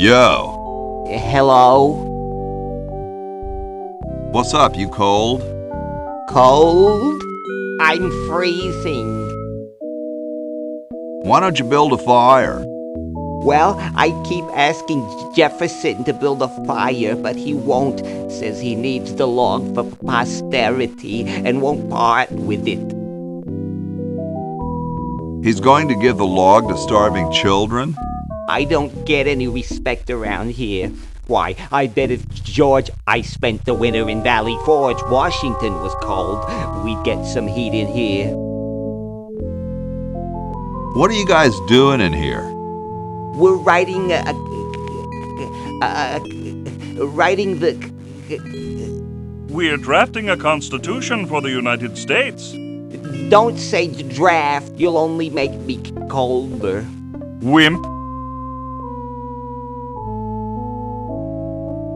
Yo. Hello? What's up, you cold? Cold? I'm freezing. Why don't you build a fire? Well, I keep asking Jefferson to build a fire, but he won't. Says he needs the log for posterity and won't part with it. He's going to give the log to starving children? I don't get any respect around here. Why, I bet if George I spent the winter in Valley Forge, Washington was cold, we'd get some heat in here. What are you guys doing in here? We're writing We're drafting a constitution for the United States. Don't say draft, you'll only make me colder. Wimp.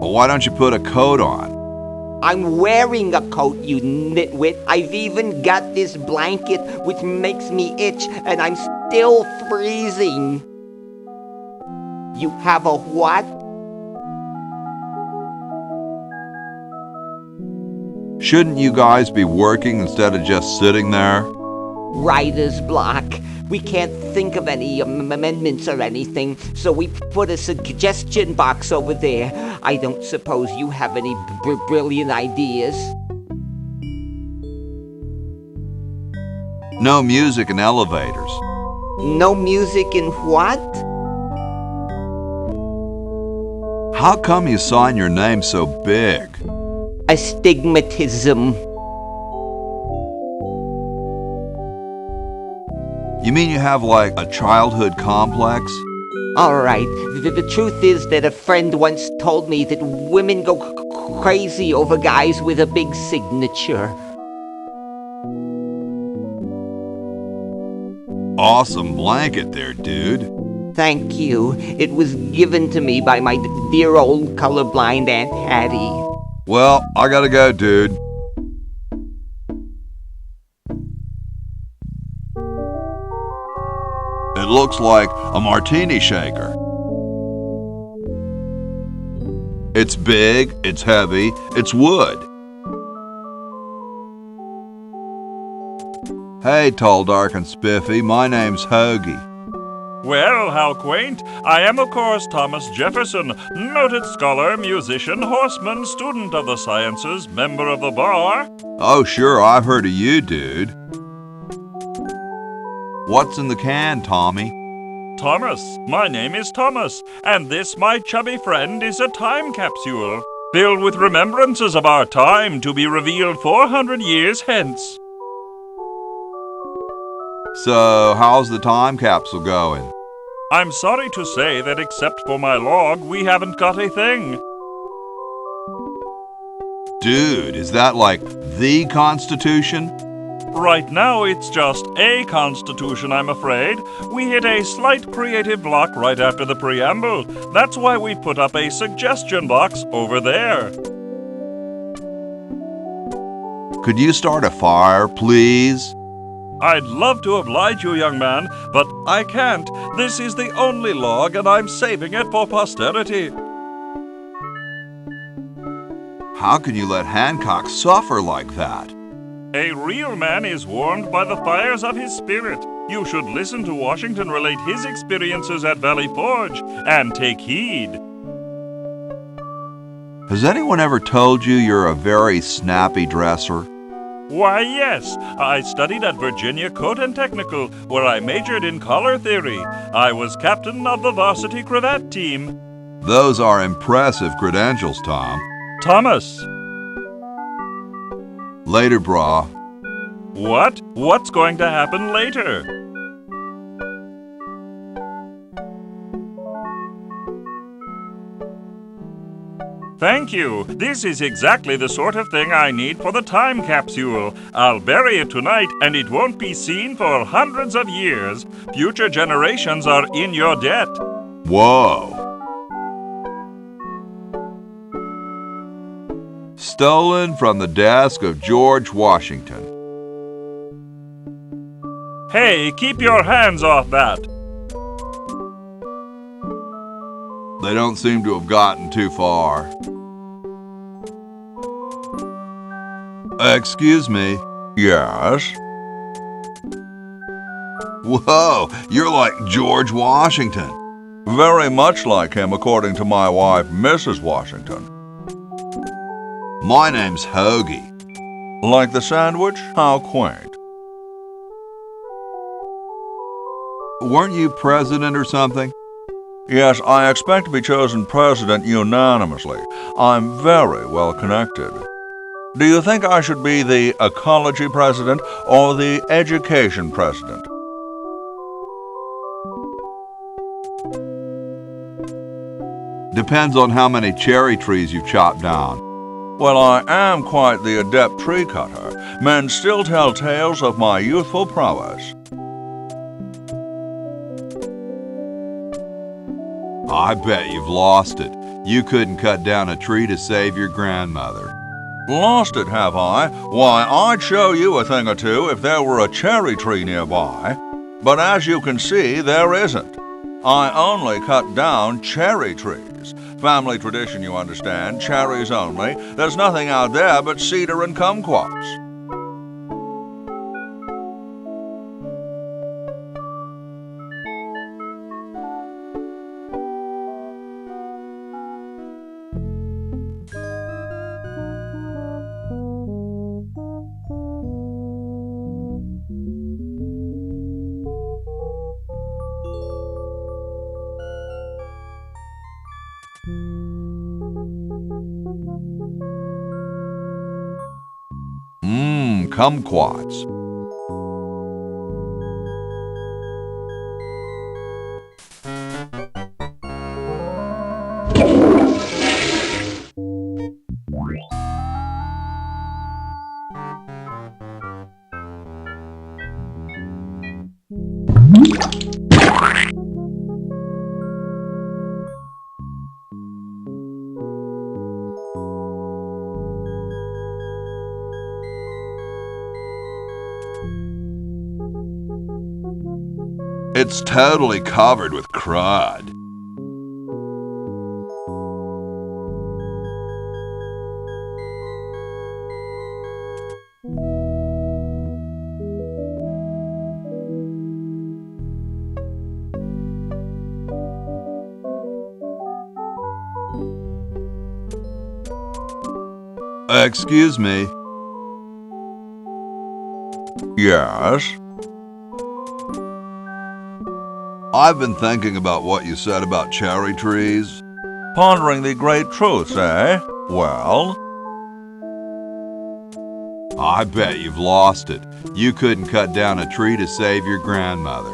Well, why don't you put a coat on? I'm wearing a coat, you nitwit. I've even got this blanket which makes me itch, and I'm still freezing. You have a what? Shouldn't you guys be working instead of just sitting there? Writer's block. We can't think of any amendments or anything, so we put a suggestion box over there. I don't suppose you have any brilliant ideas? No music in elevators. No music in what? How come you sign your name so big? Astigmatism. You mean you have like a childhood complex? All right. The truth is that a friend once told me that women go crazy over guys with a big signature. Awesome blanket there, dude. Thank you. It was given to me by my dear old colorblind Aunt Hattie. Well, I gotta go, dude. It looks like a martini shaker. It's big, it's heavy, it's wood. Hey, tall, dark, and spiffy, my name's Hoagie. Well, how quaint. I am, of course, Thomas Jefferson, noted scholar, musician, horseman, student of the sciences, member of the bar. Oh, sure, I've heard of you, dude. What's in the can, Tommy? Thomas. My name is Thomas, and this, my chubby friend, is a time capsule, filled with remembrances of our time to be revealed 400 years hence. So, how's the time capsule going? I'm sorry to say that except for my log, we haven't got a thing. Dude, is that like the Constitution? Right now, it's just a constitution, I'm afraid. We hit a slight creative block right after the preamble. That's why we put up a suggestion box over there. Could you start a fire, please? I'd love to oblige you, young man, but I can't. This is the only log, and I'm saving it for posterity. How can you let Hancock suffer like that? A real man is warmed by the fires of his spirit. You should listen to Washington relate his experiences at Valley Forge and take heed. Has anyone ever told you you're a very snappy dresser? Why, yes. I studied at Virginia Coat and Technical, where I majored in color theory. I was captain of the varsity cravat team. Those are impressive credentials, Tom. Thomas. Later, brah. What? What's going to happen later? Thank you. This is exactly the sort of thing I need for the time capsule. I'll bury it tonight, and it won't be seen for hundreds of years. Future generations are in your debt. Whoa. Stolen from the desk of George Washington. Hey, keep your hands off that. They don't seem to have gotten too far. Excuse me. Yes? Whoa, you're like George Washington. Very much like him, according to my wife, Mrs. Washington. My name's Hoagie. Like the sandwich? How quaint. Weren't you president or something? Yes, I expect to be chosen president unanimously. I'm very well connected. Do you think I should be the ecology president or the education president? Depends on how many cherry trees you've chopped down. Well, I am quite the adept tree cutter. Men still tell tales of my youthful prowess. I bet you've lost it. You couldn't cut down a tree to save your grandmother. Lost it, have I? Why, I'd show you a thing or two if there were a cherry tree nearby. But as you can see, there isn't. I only cut down cherry trees. Family tradition, you understand, cherries only. There's nothing out there but cedar and kumquats. Kumquats. It's totally covered with crud. Excuse me. Yes? I've been thinking about what you said about cherry trees. Pondering the great truths, eh? Well? I bet you've lost it. You couldn't cut down a tree to save your grandmother.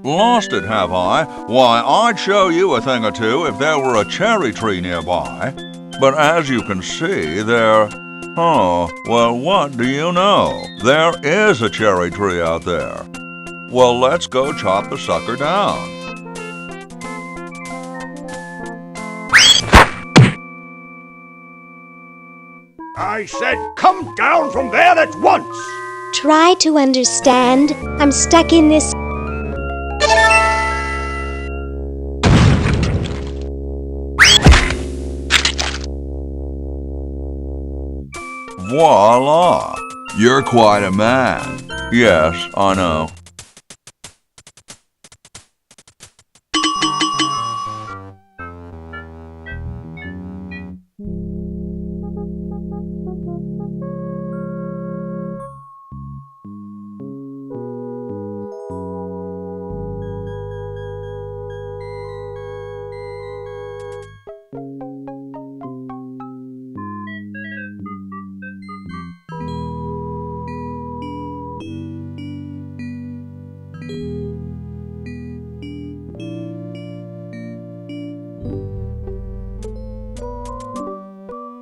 Lost it, have I? Why, I'd show you a thing or two if there were a cherry tree nearby. But as you can see, there... Oh, well, what do you know? There is a cherry tree out there. Well, let's go chop the sucker down. I said, come down from there at once! Try to understand. I'm stuck in this. Voila! You're quite a man. Yes, I know.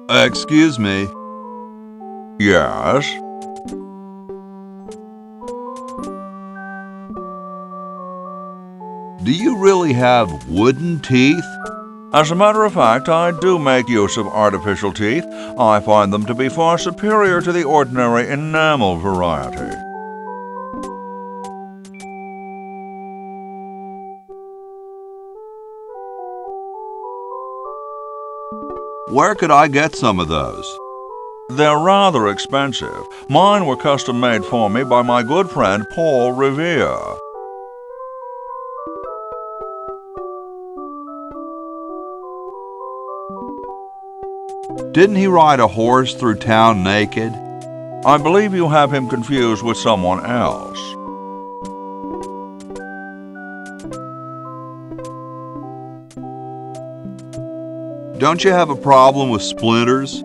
Excuse me. Yes? Do you really have wooden teeth? As a matter of fact, I do make use of artificial teeth. I find them to be far superior to the ordinary enamel variety. Where could I get some of those? They're rather expensive. Mine were custom made for me by my good friend Paul Revere. Didn't he ride a horse through town naked? I believe you have him confused with someone else. Don't you have a problem with splinters?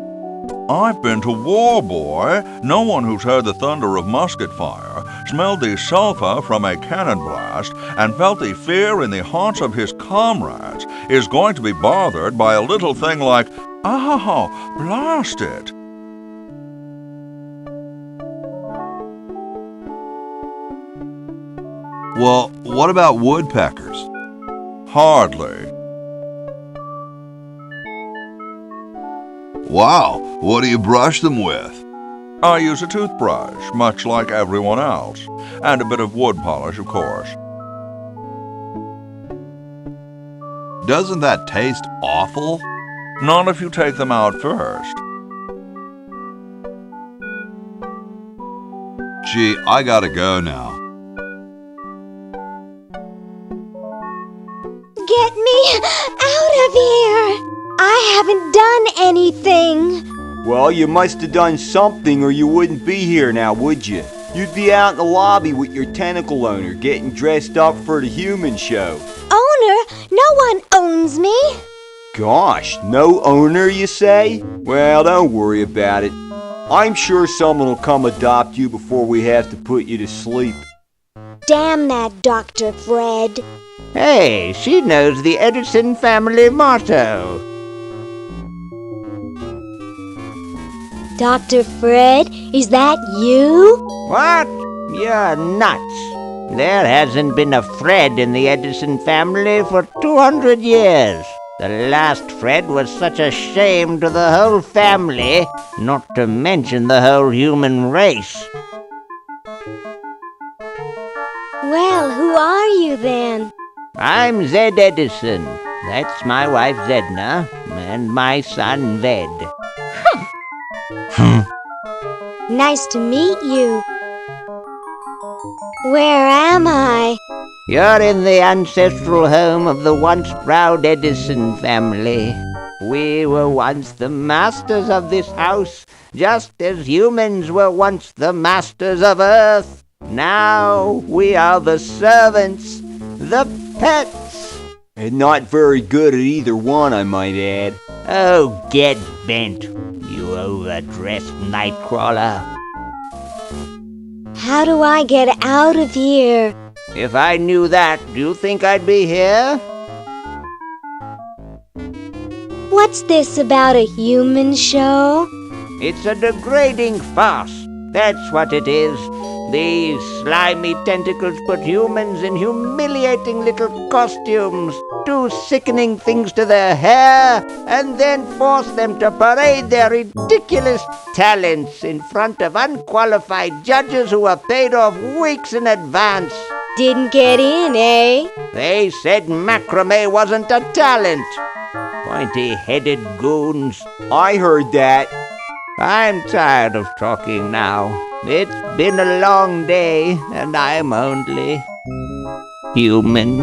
I've been to war, boy. No one who's heard the thunder of musket fire, smelled the sulphur from a cannon blast, and felt the fear in the hearts of his comrades is going to be bothered by a little thing like, "Oh, blast it!" Well, what about woodpeckers? Hardly. Wow, what do you brush them with? I use a toothbrush, much like everyone else, and a bit of wood polish, of course. Doesn't that taste awful? Not if you take them out first. Gee, I gotta go now. Get me out of here! I haven't done anything. Well, you must have done something or you wouldn't be here now, would you? You'd be out in the lobby with your tentacle owner getting dressed up for the human show. Owner? No one owns me. Gosh, no owner, you say? Well, don't worry about it. I'm sure someone will come adopt you before we have to put you to sleep. Damn that Dr. Fred. Hey, she knows the Edison family motto. Dr. Fred, is that you? What? You're nuts. There hasn't been a Fred in the Edison family for 200 years. The last Fred was such a shame to the whole family, not to mention the whole human race. Well, who are you then? I'm Zed Edison. That's my wife Zedna, and my son Ved. Nice to meet you. Where am I? You're in the ancestral home of the once proud Edison family. We were once the masters of this house, just as humans were once the masters of Earth. Now we are the servants, the pets. And not very good at either one, I might add. Oh, get bent, you overdressed nightcrawler. How do I get out of here? If I knew that, do you think I'd be here? What's this about a human show? It's a degrading farce. That's what it is. These slimy tentacles put humans in humiliating little costumes, do sickening things to their hair, and then force them to parade their ridiculous talents in front of unqualified judges who are paid off weeks in advance. Didn't get in, eh? They said macrame wasn't a talent. Pointy-headed goons. I heard that. I'm tired of talking now. It's been a long day, and I'm only human.